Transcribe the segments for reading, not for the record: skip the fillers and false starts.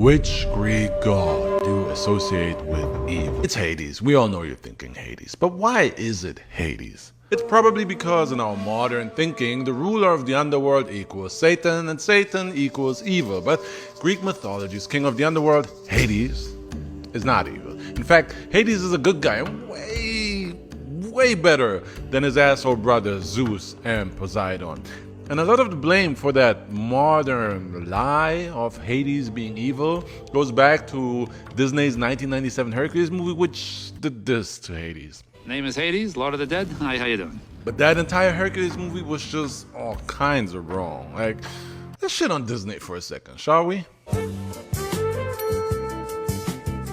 Which Greek god do you associate with evil? It's Hades. We all know you're thinking Hades. But why is it Hades? It's probably because in our modern thinking, the ruler of the underworld equals Satan, and Satan equals evil. But Greek mythology's king of the underworld, Hades, is not evil. In fact, Hades is a good guy, way better than his asshole brothers Zeus and Poseidon. And a lot of the blame for that modern lie of Hades being evil goes back to Disney's 1997 Hercules movie, which did this to Hades. Name is Hades, Lord of the Dead. Hi, how you doing? But that entire Hercules movie was just all kinds of wrong. Like, let's shit on Disney for a second, shall we?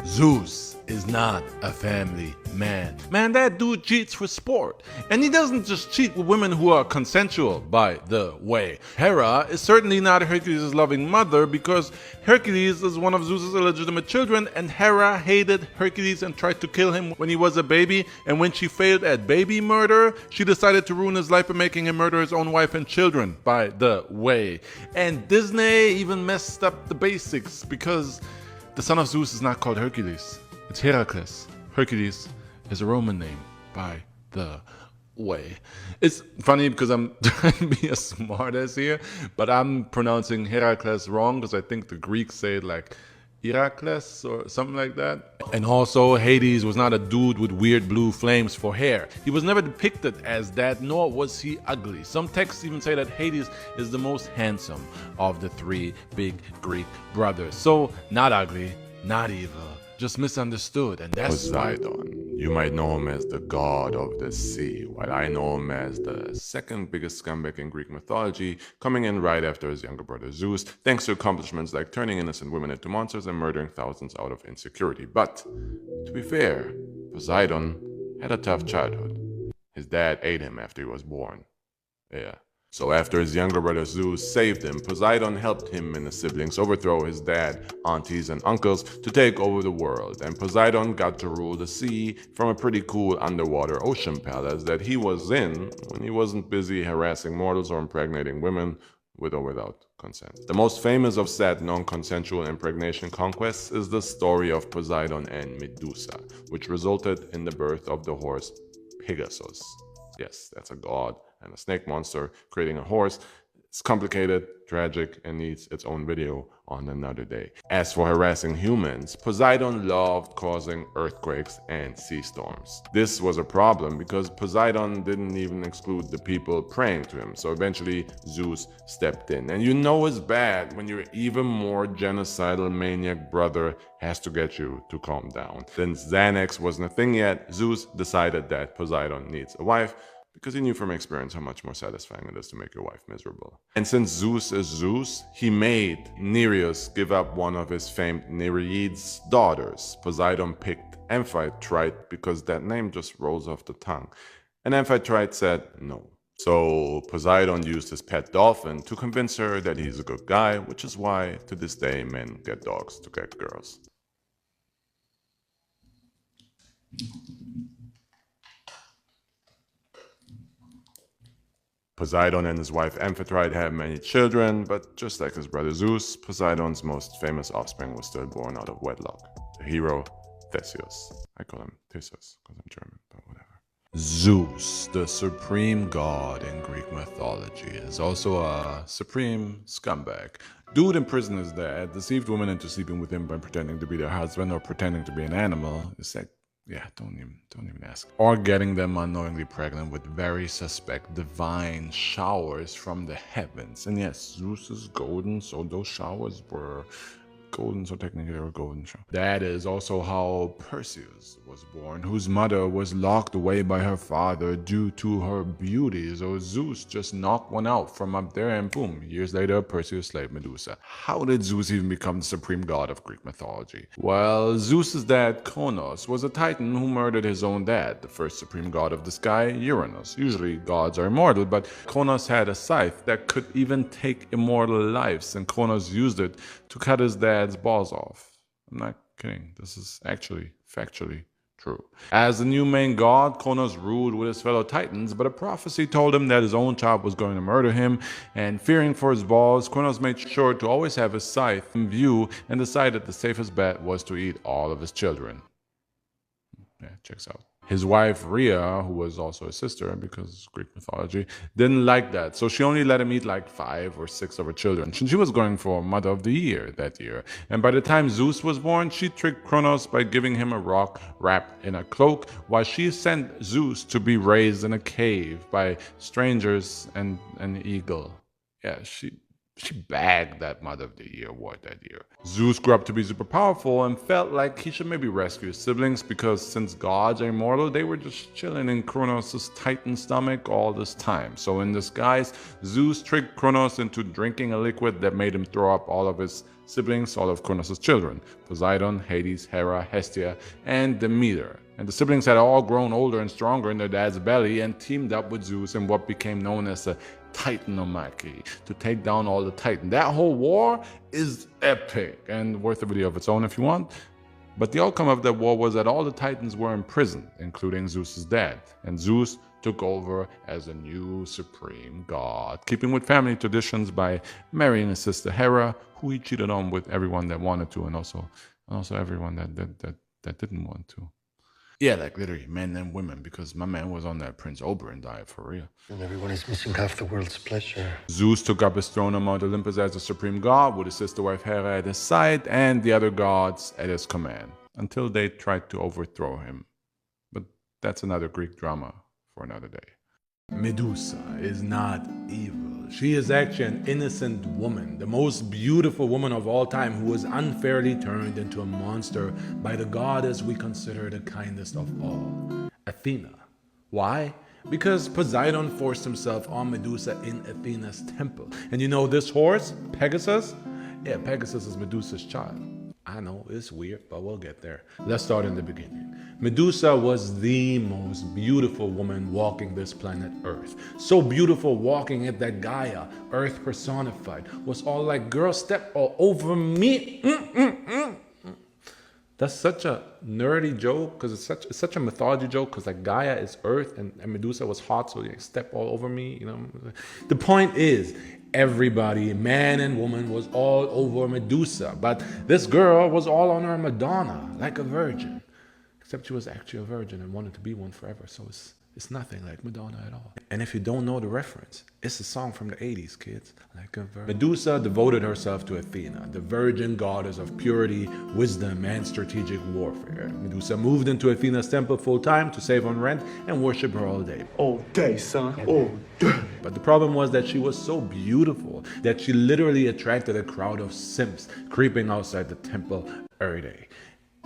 Zeus is not a family man. Man, that dude cheats for sport. And he doesn't just cheat with women who are consensual, by the way. Hera is certainly not Hercules' loving mother because Hercules is one of Zeus' illegitimate children, and Hera hated Hercules and tried to kill him when he was a baby, and when she failed at baby murder, she decided to ruin his life by making him murder his own wife and children, by the way. And Disney even messed up the basics because the son of Zeus is not called Hercules. It's Heracles. Hercules is a Roman name, by the way. It's funny because I'm trying to be a smartass here, but I'm pronouncing Heracles wrong because I think the Greeks say it like Heracles or something like that. And also, Hades was not a dude with weird blue flames for hair. He was never depicted as that, nor was he ugly. Some texts even say that Hades is the most handsome of the three big Greek brothers. So, not ugly, not evil, just misunderstood, and that's Poseidon. You might know him as the god of the sea, while I know him as the second biggest scumbag in Greek mythology, coming in right after his younger brother Zeus, thanks to accomplishments like turning innocent women into monsters and murdering thousands out of insecurity. But, to be fair, Poseidon had a tough childhood. His dad ate him after he was born. Yeah. So after his younger brother Zeus saved him, Poseidon helped him and his siblings overthrow his dad, aunties, and uncles to take over the world. And Poseidon got to rule the sea from a pretty cool underwater ocean palace that he was in when he wasn't busy harassing mortals or impregnating women with or without consent. The most famous of said non-consensual impregnation conquests is the story of Poseidon and Medusa, which resulted in the birth of the horse Pegasus. Yes, that's a god and a snake monster creating a horse. It's complicated, tragic, and needs its own video on another day. As for harassing humans, Poseidon loved causing earthquakes and sea storms. This was a problem because Poseidon didn't even exclude the people praying to him, so eventually Zeus stepped in. And you know it's bad when your even more genocidal maniac brother has to get you to calm down. Since Xanax wasn't a thing yet, Zeus decided that Poseidon needs a wife, because he knew from experience how much more satisfying it is to make your wife miserable. And since Zeus is Zeus, he made Nereus give up one of his famed Nereids' daughters. Poseidon picked Amphitrite because that name just rolls off the tongue. And Amphitrite said no. So Poseidon used his pet dolphin to convince her that he's a good guy, which is why to this day men get dogs to get girls. Poseidon and his wife Amphitrite had many children, but just like his brother Zeus, Poseidon's most famous offspring was still born out of wedlock, the hero Theseus. I call him Theseus because I'm German, but whatever. Zeus, the supreme god in Greek mythology, is also a supreme scumbag. Dude imprisoned his dad, deceived women into sleeping with him by pretending to be their husband or pretending to be an animal. It's like, yeah, don't even ask. Or getting them unknowingly pregnant with very suspect divine showers from the heavens. And yes, Zeus is golden, so those showers were golden, so technically they were golden. That is also how Perseus was born, whose mother was locked away by her father due to her beauty. So Zeus just knocked one out from up there and boom, years later Perseus slayed Medusa. How did Zeus even become the supreme god of Greek mythology? Well, Zeus's dad Kronos was a titan who murdered his own dad, the first supreme god of the sky, Uranus. Usually gods are immortal, but Kronos had a scythe that could even take immortal lives, and Kronos used it to cut his dad's balls off. I'm not kidding. This is actually factually True. As the new main god, Kronos ruled with his fellow Titans, but a prophecy told him that his own child was going to murder him, and fearing for his balls, Kronos made sure to always have his scythe in view and decided the safest bet was to eat all of his children. Yeah, checks out. His wife, Rhea, who was also his sister, because Greek mythology, didn't like that. So she only let him eat like 5 or 6 of her children. She was going for Mother of the Year that year. And by the time Zeus was born, she tricked Kronos by giving him a rock wrapped in a cloak, while she sent Zeus to be raised in a cave by strangers and an eagle. Yeah, she bagged that Mother of the Year award that year. Zeus grew up to be super powerful and felt like he should maybe rescue his siblings because since gods are immortal, they were just chilling in Kronos' Titan stomach all this time. So in disguise, Zeus tricked Kronos into drinking a liquid that made him throw up all of his siblings, all of Kronos' children, Poseidon, Hades, Hera, Hestia, and Demeter. And the siblings had all grown older and stronger in their dad's belly and teamed up with Zeus in what became known as the Titanomachy to take down all the Titan. That whole war is epic and worth a video of its own if you want. But the outcome of that war was that all the Titans were imprisoned, including Zeus's dad. And Zeus took over as a new supreme god, keeping with family traditions by marrying his sister Hera, who he cheated on with everyone that wanted to, and also everyone that didn't want to. Yeah, like literally men and women, because my man was on that Prince Oberyn diet for real. And everyone is missing half the world's pleasure. Zeus took up his throne on Mount Olympus as the supreme god, with his sister wife Hera at his side and the other gods at his command, until they tried to overthrow him. But that's another Greek drama for another day. Medusa is not evil. She is actually an innocent woman, the most beautiful woman of all time, who was unfairly turned into a monster by the goddess we consider the kindest of all, Athena. Why? Because Poseidon forced himself on Medusa in Athena's temple. And you know this horse, Pegasus? Yeah, Pegasus is Medusa's child. I know, it's weird, but we'll get there. Let's start in the beginning. Medusa was the most beautiful woman walking this planet Earth. So beautiful walking it that Gaia, Earth personified, was all like, girl, step all over me. That's such a nerdy joke, because it's such a mythology joke, because like Gaia is Earth and Medusa was hot, so you step all over me, you know. The point is, everybody, man and woman, was all over Medusa, but this girl was all on her Madonna, like a virgin. Except she was actually a virgin and wanted to be one forever, so it's nothing like Madonna at all. And if you don't know the reference, it's a song from the 80s, kids. Like a virgin. Medusa devoted herself to Athena, the virgin goddess of purity, wisdom, and strategic warfare. Medusa moved into Athena's temple full time to save on rent and worship her all day. All day, son, all day. But the problem was that she was so beautiful that she literally attracted a crowd of simps creeping outside the temple every day.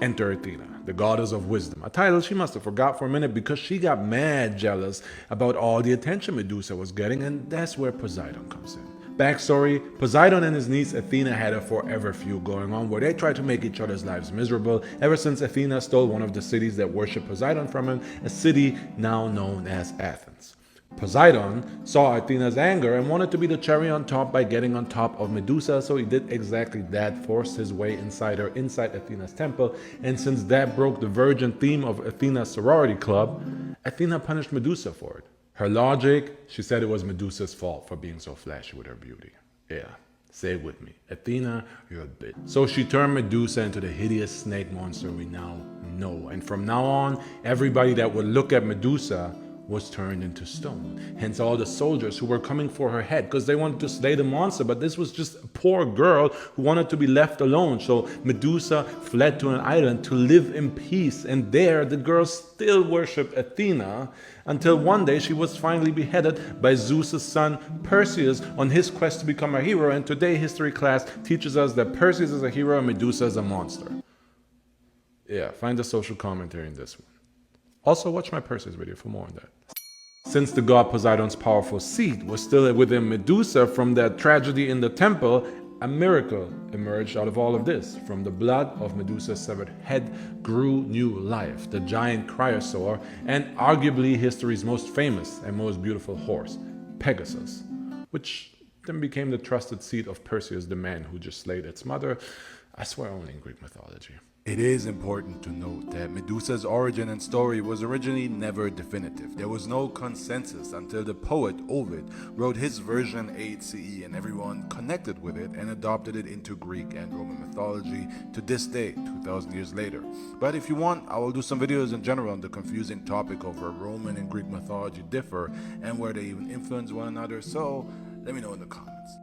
Enter Athena, the goddess of wisdom, a title she must have forgot for a minute because she got mad jealous about all the attention Medusa was getting, and that's where Poseidon comes in. Backstory, Poseidon and his niece Athena had a forever feud going on where they tried to make each other's lives miserable ever since Athena stole one of the cities that worship Poseidon from him, a city now known as Athens. Poseidon saw Athena's anger and wanted to be the cherry on top by getting on top of Medusa, so he did exactly that, forced his way inside her, inside Athena's temple, and since that broke the virgin theme of Athena's sorority club, Athena punished Medusa for it. Her logic, she said it was Medusa's fault for being so flashy with her beauty. Yeah, say it with me. Athena, you're a bitch. So she turned Medusa into the hideous snake monster we now know, and from now on, everybody that would look at Medusa was turned into stone. Hence all the soldiers who were coming for her head because they wanted to slay the monster, but this was just a poor girl who wanted to be left alone. So Medusa fled to an island to live in peace, and there the girl still worshipped Athena until one day she was finally beheaded by Zeus' son Perseus on his quest to become a hero, and today history class teaches us that Perseus is a hero and Medusa is a monster. Yeah, find the social commentary in this one. Also, watch my Perseus video for more on that. Since the god Poseidon's powerful seed was still within Medusa from that tragedy in the temple, a miracle emerged out of all of this. From the blood of Medusa's severed head grew new life, the giant cryosaur, and arguably history's most famous and most beautiful horse, Pegasus, which then became the trusted seat of Perseus, the man who just slayed its mother. I swear only in Greek mythology. It is important to note that Medusa's origin and story was originally never definitive. There was no consensus until the poet Ovid wrote his version 8 CE, and everyone connected with it and adopted it into Greek and Roman mythology to this day, 2000 years later. But if you want, I will do some videos in general on the confusing topic of where Roman and Greek mythology differ and where they even influence one another, so let me know in the comments.